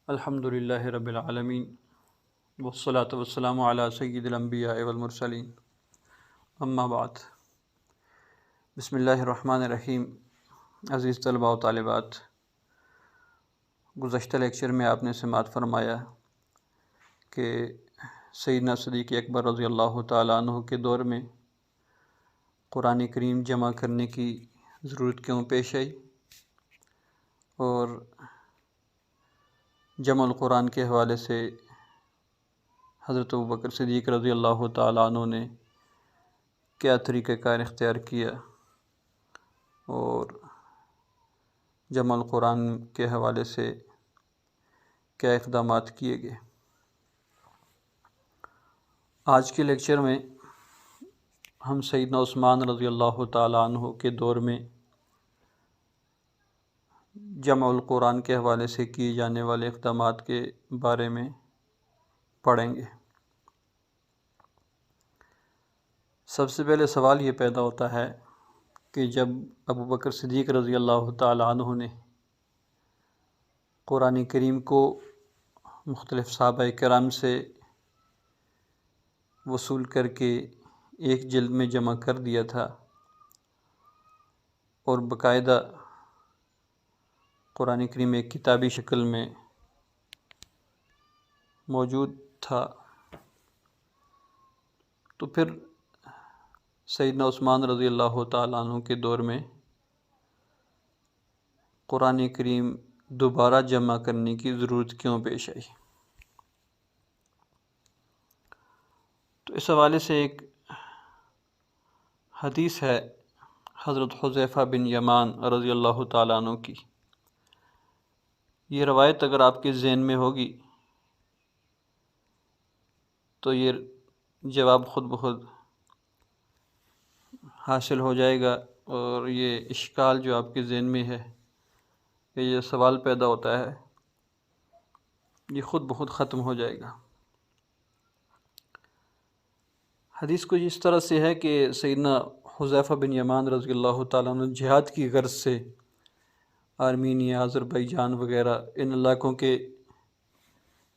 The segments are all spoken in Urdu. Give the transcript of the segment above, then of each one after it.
الحمد للہ رب العالمین والصلاة والسلام علی سید الانبیاء والمرسلین اما بعد۔ بسم اللہ الرحمن الرحیم۔ عزیز طلباء و طالبات، گزشتہ لیکچر میں آپ نے سماعت فرمایا کہ سیدنا صدیق اکبر رضی اللہ تعالیٰ عنہ کے دور میں قرآن کریم جمع کرنے کی ضرورت کیوں پیش آئی، اور جمع القرآن کے حوالے سے حضرت ابوبکر صدیق رضی اللہ تعالیٰ عنہ نے کیا طریقہ کار اختیار کیا، اور جمع القرآن کے حوالے سے کیا اقدامات کیے گئے۔ آج کے لیکچر میں ہم سیدنا عثمان رضی اللہ تعالیٰ عنہ کے دور میں جمع القرآن کے حوالے سے کیے جانے والے اقدامات کے بارے میں پڑھیں گے۔ سب سے پہلے سوال یہ پیدا ہوتا ہے کہ جب ابوبکر صدیق رضی اللہ تعالیٰ عنہ نے قرآن کریم کو مختلف صحابہ کرام سے وصول کر کے ایک جلد میں جمع کر دیا تھا، اور باقاعدہ قرآن کریم ایک کتابی شکل میں موجود تھا، تو پھر سیدنا عثمان رضی اللہ تعالیٰ عنہ کے دور میں قرآن کریم دوبارہ جمع کرنے کی ضرورت کیوں پیش آئی؟ تو اس حوالے سے ایک حدیث ہے حضرت حذیفہ بن یمان رضی اللہ تعالیٰ عنہ کی۔ یہ روایت اگر آپ کے ذہن میں ہوگی تو یہ جواب خود بخود حاصل ہو جائے گا، اور یہ اشکال جو آپ کے ذہن میں ہے کہ یہ سوال پیدا ہوتا ہے، یہ خود بخود ختم ہو جائے گا۔ حدیث کو اس طرح سے ہے کہ سیدنا حذیفہ بن یمان رضی اللہ تعالیٰ عنہ جہاد کی غرض سے آرمینیا، آذربائیجان وغیرہ ان علاقوں کے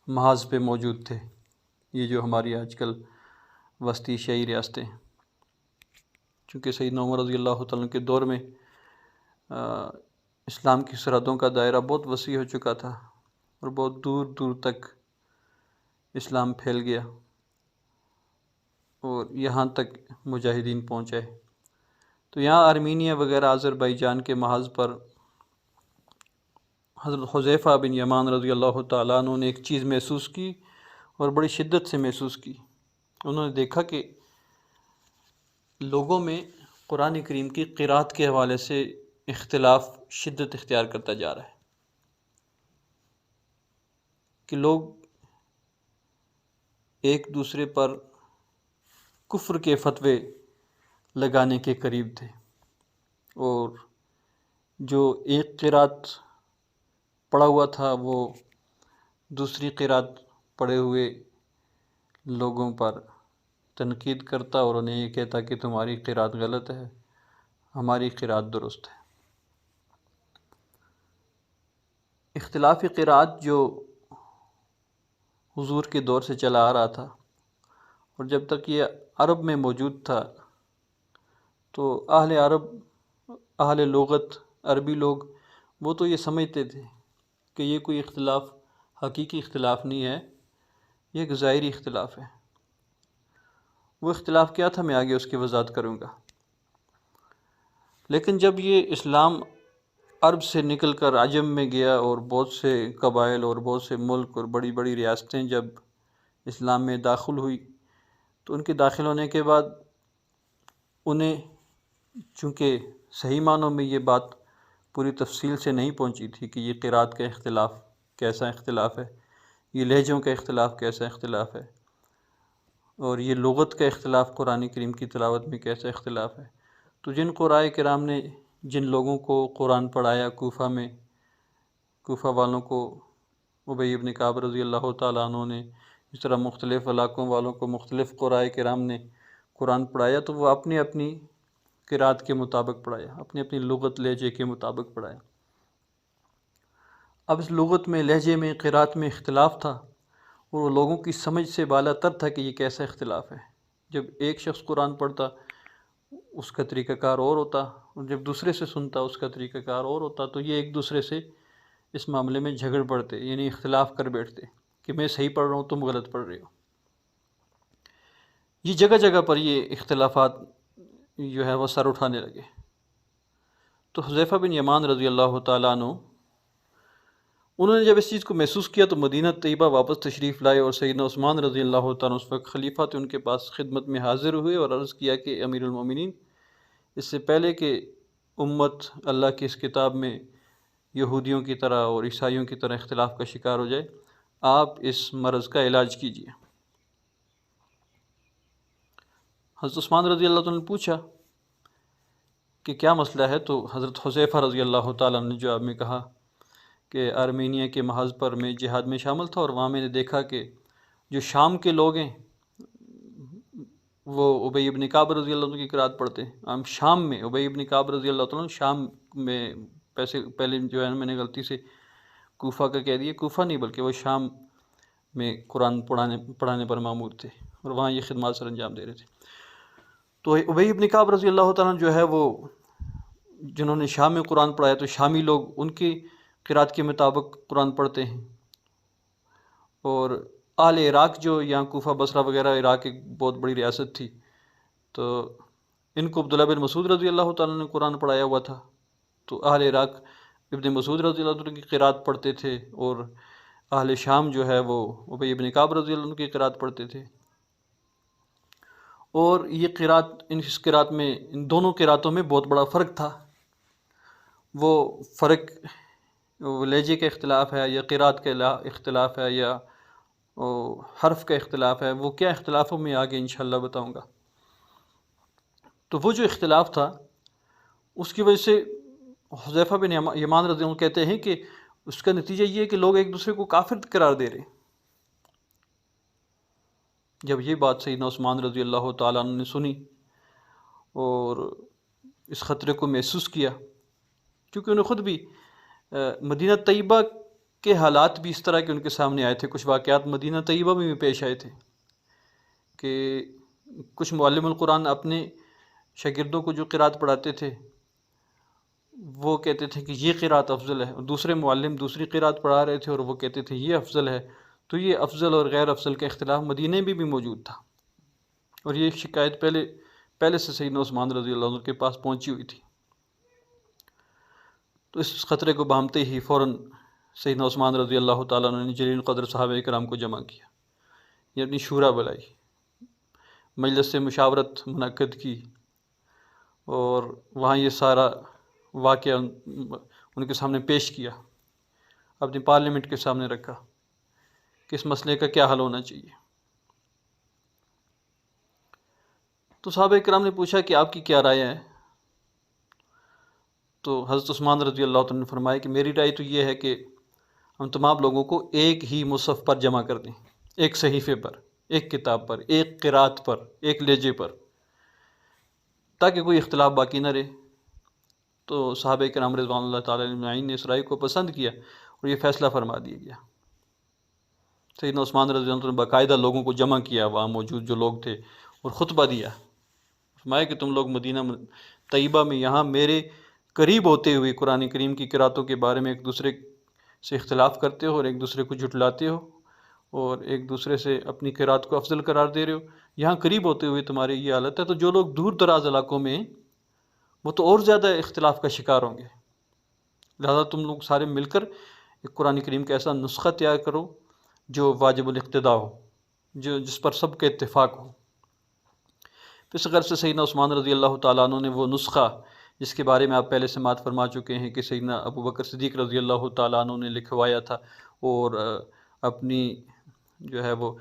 محاذ پہ موجود تھے، یہ جو ہماری آج کل وسطی ایشیائی ریاستیں ہیں۔ چونکہ سیدنا عمر رضی اللہ تعالیٰ عنہ کے دور میں اسلام کی سرحدوں کا دائرہ بہت وسیع ہو چکا تھا، اور بہت دور دور تک اسلام پھیل گیا، اور یہاں تک مجاہدین پہنچے۔ تو یہاں آرمینیا وغیرہ آذربائیجان کے محاذ پر حضرت حذیفہ بن یمان رضی اللہ تعالیٰ عنہ نے ایک چیز محسوس کی، اور بڑی شدت سے محسوس کی۔ انہوں نے دیکھا کہ لوگوں میں قرآن کریم کی قرأت کے حوالے سے اختلاف شدت اختیار کرتا جا رہا ہے، کہ لوگ ایک دوسرے پر کفر کے فتوے لگانے کے قریب تھے، اور جو ایک قرأت پڑھا ہوا تھا وہ دوسری قرأت پڑھے ہوئے لوگوں پر تنقید کرتا، اور انہیں یہ کہتا کہ تمہاری قرأت غلط ہے، ہماری قرأت درست ہے۔ اختلافی قرأت جو حضور کے دور سے چلا آ رہا تھا، اور جب تک یہ عرب میں موجود تھا تو اہل عرب، اہل لغت، عربی لوگ وہ تو یہ سمجھتے تھے کہ یہ کوئی اختلاف حقیقی اختلاف نہیں ہے، یہ ایک ظاہری اختلاف ہے۔ وہ اختلاف کیا تھا میں آگے اس کی وضاحت کروں گا۔ لیکن جب یہ اسلام عرب سے نکل کر عجم میں گیا، اور بہت سے قبائل اور بہت سے ملک اور بڑی بڑی ریاستیں جب اسلام میں داخل ہوئی، تو ان کے داخل ہونے کے بعد انہیں چونکہ صحیح معنوں میں یہ بات پوری تفصیل سے نہیں پہنچی تھی کہ یہ قرأت کا اختلاف کیسا اختلاف ہے، یہ لہجوں کا اختلاف کیسا اختلاف ہے، اور یہ لغت کا اختلاف قرآن کریم کی تلاوت میں کیسا اختلاف ہے۔ تو جن قرائے کرام نے جن لوگوں کو قرآن پڑھایا کوفہ میں، کوفہ والوں کو ابی بن کعب رضی اللہ تعالیٰ عنہ نے، اس طرح مختلف علاقوں والوں کو مختلف قرائے کرام نے قرآن پڑھایا، تو وہ اپنی اپنی قرأت کے مطابق پڑھایا، اپنی اپنی لغت لہجے کے مطابق پڑھایا۔ اب اس لغت میں، لہجے میں، قرات میں اختلاف تھا، اور وہ لوگوں کی سمجھ سے بالا تر تھا کہ یہ کیسا اختلاف ہے۔ جب ایک شخص قرآن پڑھتا اس کا طریقہ کار اور ہوتا، اور جب دوسرے سے سنتا اس کا طریقہ کار اور ہوتا، تو یہ ایک دوسرے سے اس معاملے میں جھگڑ پڑتے، یعنی اختلاف کر بیٹھتے کہ میں صحیح پڑھ رہا ہوں، تم غلط پڑھ رہے ہو۔ یہ جگہ جگہ پر یہ اختلافات جو ہے وہ سر اٹھانے لگے۔ تو حذیفہ بن یمان رضی اللہ تعالیٰ عنہ، انہوں نے جب اس چیز کو محسوس کیا تو مدینہ طیبہ واپس تشریف لائے، اور سیدنا عثمان رضی اللہ تعالیٰ اس وقت خلیفہ تھے، ان کے پاس خدمت میں حاضر ہوئے اور عرض کیا کہ امیر المومنین، اس سے پہلے کہ امت اللہ کی اس کتاب میں یہودیوں کی طرح اور عیسائیوں کی طرح اختلاف کا شکار ہو جائے، آپ اس مرض کا علاج کیجیے۔ حضرت عثمان رضی اللہ تعالیٰ نے پوچھا کہ کیا مسئلہ ہے؟ تو حضرت حذیفہ رضی اللہ تعالیٰ نے جواب میں کہا کہ آرمینیا کے محاذ پر میں جہاد میں شامل تھا، اور وہاں میں نے دیکھا کہ جو شام کے لوگ ہیں وہ ابی ابن کعب رضی اللہ عنہ کی قرات پڑھتے ہیں۔ ہم شام میں ابی ابن کعب رضی اللہ عنہ شام میں، پہلے جو ہے میں نے غلطی سے کوفہ کا کہہ دیا، کوفہ نہیں بلکہ وہ شام میں قرآن پڑھانے پر مامور تھے، اور وہاں یہ خدمات سر انجام دے رہے تھے۔ تو ابی ابن کعب رضی اللہ تعالیٰ جو ہے وہ جنہوں نے شام میں قرآن پڑھایا، تو شامی لوگ ان کی قرات کے مطابق قرآن پڑھتے ہیں، اور اہل عراق جو یہاں کوفہ بصرہ وغیرہ، عراق ایک بہت بڑی ریاست تھی، تو ان کو عبداللہ بن مسعود رضی اللہ تعالیٰ نے قرآن پڑھایا ہوا تھا، تو اہل عراق ابن مسعود رضی اللہ عنہ کی قرات پڑھتے تھے، اور اہل شام جو ہے وہ ابی ابن کعب رضی اللہ عنہ کی قرات پڑھتے تھے۔ اور یہ قرات، اس قرات میں، ان دونوں قراتوں میں بہت بڑا فرق تھا۔ وہ فرق لہجے کا اختلاف ہے، یا قرات کا اختلاف ہے، یا حرف کا اختلاف ہے، وہ کیا اختلاف ہے میں آگے انشاءاللہ بتاؤں گا۔ تو وہ جو اختلاف تھا اس کی وجہ سے حذیفہ بن یمان رضی اللہ عنہ کہتے ہیں کہ اس کا نتیجہ یہ ہے کہ لوگ ایک دوسرے کو کافر قرار دے رہے۔ جب یہ بات سیدنا عثمان رضی اللہ تعالیٰ عنہ نے سنی اور اس خطرے کو محسوس کیا، کیونکہ انہیں خود بھی مدینہ طیبہ کے حالات بھی اس طرح کے ان کے سامنے آئے تھے، کچھ واقعات مدینہ طیبہ میں بھی پیش آئے تھے کہ کچھ معلم القرآن اپنے شاگردوں کو جو قرات پڑھاتے تھے وہ کہتے تھے کہ یہ قرات افضل ہے، اور دوسرے معلم دوسری قرات پڑھا رہے تھے اور وہ کہتے تھے یہ افضل ہے۔ تو یہ افضل اور غیر افضل کا اختلاف مدینہ میں بھی موجود تھا، اور یہ شکایت پہلے سے سیدنا عثمان رضی اللہ عنہ کے پاس پہنچی ہوئی تھی۔ تو اس خطرے کو بھانپتے ہی فوراً سیدنا عثمان رضی اللہ تعالیٰ عنہ نے جلیل القدر صحابہ کرام کو جمع کیا، یہ اپنی شورا بلائی، مجلس سے مشاورت منعقد کی، اور وہاں یہ سارا واقعہ ان کے سامنے پیش کیا، اپنی پارلیمنٹ کے سامنے رکھا کہ اس مسئلے کا کیا حل ہونا چاہیے۔ تو صحابہ کرام نے پوچھا کہ آپ کی کیا رائے ہے؟ تو حضرت عثمان رضی اللہ عنہ نے فرمایا کہ میری رائے تو یہ ہے کہ ہم تمام لوگوں کو ایک ہی مصحف پر جمع کر دیں، ایک صحیفے پر، ایک کتاب پر، ایک قرات پر، ایک لہجے پر، تاکہ کوئی اختلاف باقی نہ رہے۔ تو صحابہ کرام رضوان اللہ تعالیٰ اجمعین نے اس رائے کو پسند کیا، اور یہ فیصلہ فرما دیا گیا۔ سیدنا عثمان رضی اللہ عنہ نے باقاعدہ لوگوں کو جمع کیا، وہاں موجود جو لوگ تھے، اور خطبہ دیا، فرمایا کہ تم لوگ مدینہ طیبہ میں یہاں میرے قریب ہوتے ہوئے قرآن کریم کی قراتوں کے بارے میں ایک دوسرے سے اختلاف کرتے ہو، اور ایک دوسرے کو جھٹلاتے ہو، اور ایک دوسرے سے اپنی قرات کو افضل قرار دے رہے ہو۔ یہاں قریب ہوتے ہوئے تمہاری یہ حالت ہے، تو جو لوگ دور دراز علاقوں میں وہ تو اور زیادہ اختلاف کا شکار ہوں گے، لہذا تم لوگ سارے مل کر ایک قرآن کریم کا ایسا نسخہ تیار کرو جو واجب الاقتداء ہو، جس پر سب کے اتفاق ہو۔ اس غرض سے سیدنا عثمان رضی اللہ تعالیٰ عنہ نے وہ نسخہ، جس کے بارے میں آپ پہلے سماعت فرما چکے ہیں کہ سیدنا ابو بکر صدیق رضی اللہ تعالیٰ عنہ نے لکھوایا تھا، اور اپنی جو ہے وہ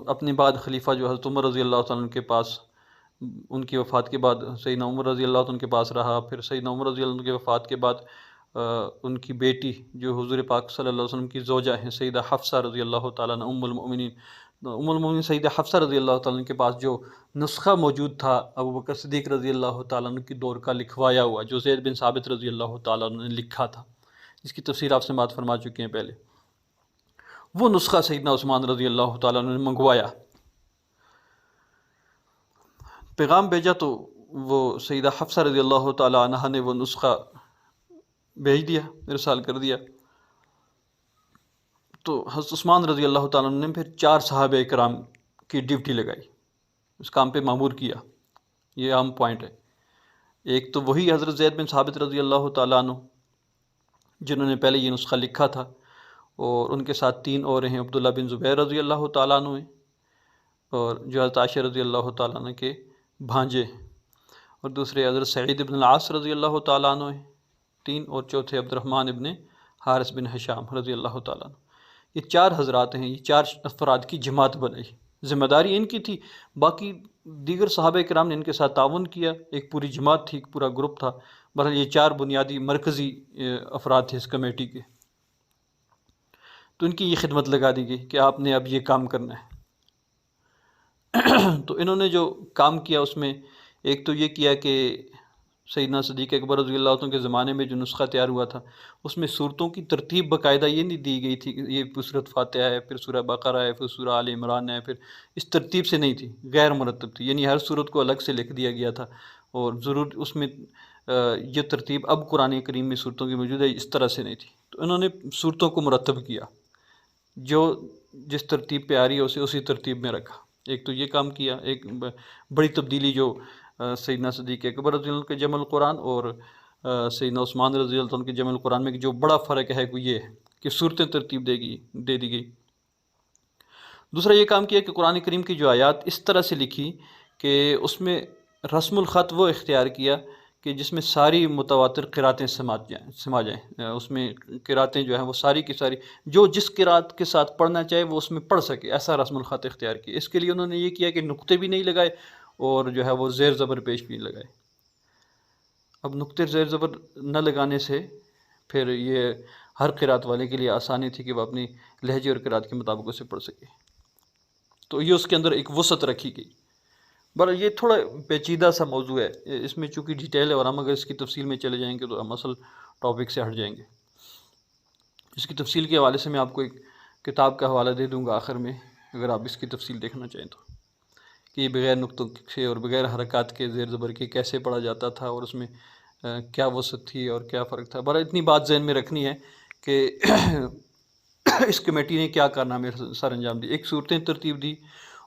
اپنے بعد خلیفہ جو حضرت عمر رضی اللہ تعالیٰ عنہ کے پاس، ان کی وفات کے بعد سیدنا عمر رضی اللہ عنہ کے پاس رہا، پھر سیدنا عمر رضی اللہ عنہ کی وفات کے بعد ان کی بیٹی جو حضور پاک صلی اللہ علیہ وسلم کی زوجہ ہیں سیدہ حفصہ رضی اللہ تعالیٰ عنہ، ام المؤمنین سیدہ حفصہ رضی اللہ تعالیٰ عنہ کے پاس جو نسخہ موجود تھا ابو بکر صدیق رضی اللہ تعالیٰ عنہ کی دور کا لکھوایا ہوا، جو زید بن ثابت رضی اللہ تعالیٰ عنہ نے لکھا تھا، اس کی تفسیر آپ سے بات فرما چکے ہیں پہلے۔ وہ نسخہ سیدنا عثمان رضی اللہ تعالیٰ عنہ نے منگوایا، پیغام بھیجا، تو وہ سیدہ حفصہ رضی اللہ تعالیٰ عنہ نے وہ نسخہ بھیج دیا، ارسال کر دیا۔ تو حضرت عثمان رضی اللہ تعالیٰ عنہ نے پھر 4 صحابہ کرام کی ڈیوٹی لگائی، اس کام پہ مامور کیا۔ یہ اہم پوائنٹ ہے۔ ایک تو وہی حضرت زید بن ثابت رضی اللہ تعالیٰ عنہ جنہوں نے پہلے یہ نسخہ لکھا تھا، اور ان کے ساتھ 3 اور ہیں، عبداللہ بن زبیر رضی اللہ تعالیٰ عنہ ہیں، اور جو حضرت عائشہ رضی اللہ تعالیٰ عنہ کے بھانجے ہیں، اور دوسرے حضرت سعید بن العاص رضی اللہ تعالیٰ عنہ ہیں 3، اور چوتھے عبد الرحمن ابن حارث بن ہشام رضی اللہ تعالیٰ عنہ۔ یہ 4 حضرات ہیں، یہ 4 افراد کی جماعت بنائی، ذمہ داری ان کی تھی، باقی دیگر صحابہ کرام نے ان کے ساتھ تعاون کیا، ایک پوری جماعت تھی، ایک پورا گروپ تھا۔ بہرحال یہ 4 بنیادی مرکزی افراد تھے اس کمیٹی کے، تو ان کی یہ خدمت لگا دی گئی کہ آپ نے اب یہ کام کرنا ہے۔ تو انہوں نے جو کام کیا اس میں ایک تو یہ کیا کہ سیدنا صدیق اکبر رضی اللہ عنہ کے زمانے میں جو نسخہ تیار ہوا تھا اس میں صورتوں کی ترتیب باقاعدہ یہ نہیں دی گئی تھی کہ یہ سورۃ فاتحہ ہے، پھر سورہ بقرہ ہے، پھر سورہ آل عمران ہے، پھر اس ترتیب سے نہیں تھی، غیر مرتب تھی، یعنی ہر سورت کو الگ سے لکھ دیا گیا تھا، اور ضرور اس میں یہ ترتیب اب قرآن کریم میں صورتوں کی موجود ہے اس طرح سے نہیں تھی۔ تو انہوں نے صورتوں کو مرتب کیا، جو جس ترتیب پہ آ رہی ہے اسے اسی ترتیب میں رکھا۔ ایک تو یہ کام کیا، ایک بڑی تبدیلی جو سیدنا صدیق اکبر رضی اللہ عنہ کے جمع القرآن اور سیدنا عثمان رضی اللہ عنہ کے جمع القرآن میں جو بڑا فرق ہے وہ یہ ہے کہ صورتیں ترتیب دے دی گئی۔ دوسرا یہ کام کیا کہ قرآن کریم کی جو آیات اس طرح سے لکھی کہ اس میں رسم الخط وہ اختیار کیا کہ جس میں ساری متواتر قراتیں سما جائیں، اس میں قراتیں جو ہیں وہ ساری کی ساری جو جس قرات کے ساتھ پڑھنا چاہے وہ اس میں پڑھ سکے، ایسا رسم الخط اختیار کیا۔ اس کے لیے انہوں نے یہ کیا کہ نقطے بھی نہیں لگائے اور جو ہے وہ زیر زبر پیش بھی نہیں لگائے۔ اب نقطے زیر زبر نہ لگانے سے پھر یہ ہر قرات والے کے لیے آسانی تھی کہ وہ اپنی لہجے اور قرات کے مطابق اسے پڑھ سکے، تو یہ اس کے اندر ایک وسعت رکھی گئی۔ بہرحال یہ تھوڑا پیچیدہ سا موضوع ہے، اس میں چونکہ ڈیٹیل ہے اور ہم اگر اس کی تفصیل میں چلے جائیں گے تو ہم اصل ٹاپک سے ہٹ جائیں گے۔ اس کی تفصیل کے حوالے سے میں آپ کو ایک کتاب کا حوالہ دے دوں گا آخر میں، اگر آپ اس کی تفصیل دیکھنا چاہیں تو، کہ یہ بغیر نقطوں سے اور بغیر حرکات کے زیر زبر کے کیسے پڑھا جاتا تھا اور اس میں کیا وسعت تھی اور کیا فرق تھا۔ بہرحال اتنی بات ذہن میں رکھنی ہے کہ اس کمیٹی نے کیا کارنامے سر انجام دی، ایک صورتیں ترتیب دی،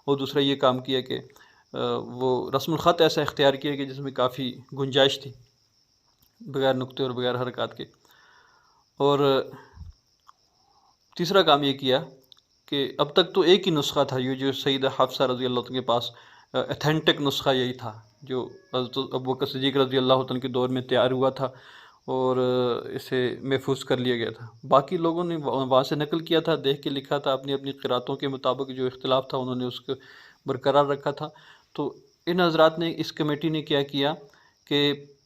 اور دوسرا یہ کام کیا کہ وہ رسم الخط ایسا اختیار کیا کہ جس میں کافی گنجائش تھی بغیر نقطے اور بغیر حرکات کے۔ اور تیسرا کام یہ کیا کہ اب تک تو ایک ہی نسخہ تھا، یہ جو سیدہ حفصہ رضی اللہ عنہ کے پاس ایتھینٹک نسخہ یہی تھا جو حضرت ابوبکر صدیق رضی اللہ عنہ کے دور میں تیار ہوا تھا اور اسے محفوظ کر لیا گیا تھا۔ باقی لوگوں نے وہاں سے نقل کیا تھا، دیکھ کے لکھا تھا، اپنی اپنی قراتوں کے مطابق جو اختلاف تھا انہوں نے اس کو برقرار رکھا تھا۔ تو ان حضرات نے، اس کمیٹی نے کیا کیا کہ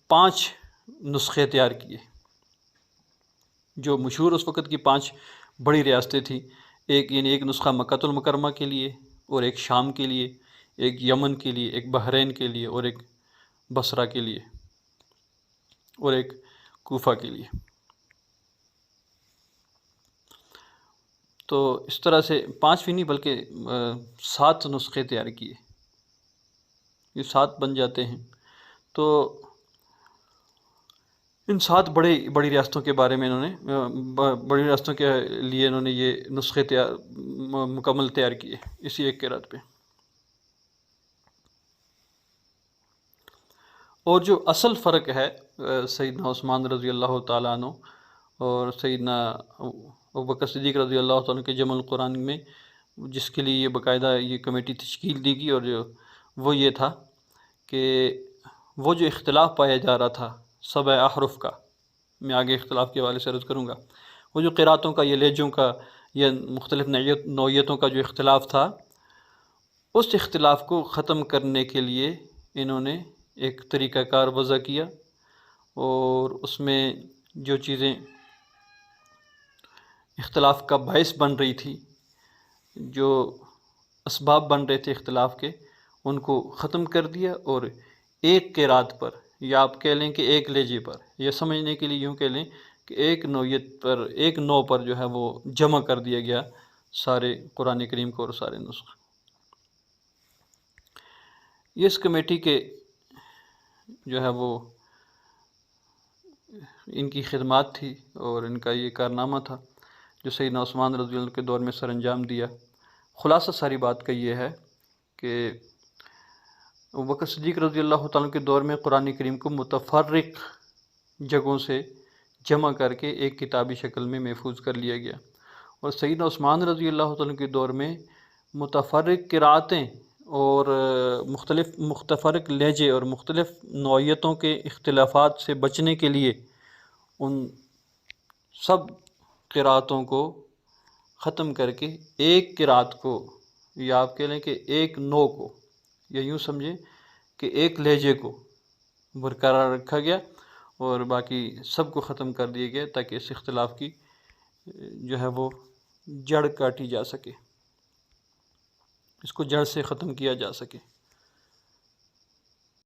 5 نسخے تیار کیے، جو مشہور اس وقت کی 5 بڑی ریاستیں تھیں، ایک نسخہ مکہ المکرمہ کے لیے، اور ایک شام کے لیے، ایک یمن کے لیے، ایک بحرین کے لیے، اور ایک بصرہ کے لیے، اور ایک کوفہ کے لیے۔ تو اس طرح سے 5 بھی نہیں بلکہ 7 نسخے تیار کیے، یہ 7 بن جاتے ہیں۔ تو ان 7 بڑی ریاستوں کے بارے میں انہوں نے، بڑی ریاستوں کے لیے انہوں نے یہ نسخے مکمل تیار کیے اسی ایک قرات پہ۔ اور جو اصل فرق ہے سیدنا عثمان رضی اللہ تعالیٰ عنہ اور سیدنا ابوبکر صدیق رضی اللہ عنہ کے جمع القرآن میں، جس کے لیے یہ باقاعدہ یہ کمیٹی تشکیل دی گئی، اور وہ یہ تھا کہ وہ جو اختلاف پایا جا رہا تھا 7 احرف کا، میں آگے اختلاف کے حوالے سے عرض کروں گا، وہ جو قراتوں کا یا لہجوں کا یا مختلف نوعیتوں کا جو اختلاف تھا، اس اختلاف کو ختم کرنے کے لیے انہوں نے ایک طریقہ کار وضع کیا، اور اس میں جو چیزیں اختلاف کا باعث بن رہی تھی، جو اسباب بن رہے تھے اختلاف کے، ان کو ختم کر دیا، اور ایک قرات پر، یا آپ کہہ لیں کہ ایک لہجے پر، یا سمجھنے کے لیے یوں کہہ لیں کہ ایک نوعیت پر، ایک نو پر جو ہے وہ جمع کر دیا گیا سارے قرآن کریم کو اور سارے نسخے۔ یہ اس کمیٹی کے جو ہے وہ ان کی خدمات تھی اور ان کا یہ کارنامہ تھا جو سیدنا عثمان رضی اللہ عنہ کے دور میں سر انجام دیا۔ خلاصہ ساری بات کا یہ ہے کہ ابوبکر صدیق رضی اللہ تعالیٰ کے دور میں قرآن کریم کو متفرق جگہوں سے جمع کر کے ایک کتابی شکل میں محفوظ کر لیا گیا، اور سیدنا عثمان رضی اللہ تعالیٰ کے دور میں متفرق قرأتیں اور مختلف لہجے اور مختلف نوعیتوں کے اختلافات سے بچنے کے لیے ان سب قرأتوں کو ختم کر کے ایک قرأت کو، یا آپ کہہ لیں کہ ایک نو کو، یا یوں سمجھیں کہ ایک لہجے کو برقرار رکھا گیا اور باقی سب کو ختم کر دیا گیا، تاکہ اس اختلاف کی جو ہے وہ جڑ کاٹی جا سکے، اس کو جڑ سے ختم کیا جا سکے۔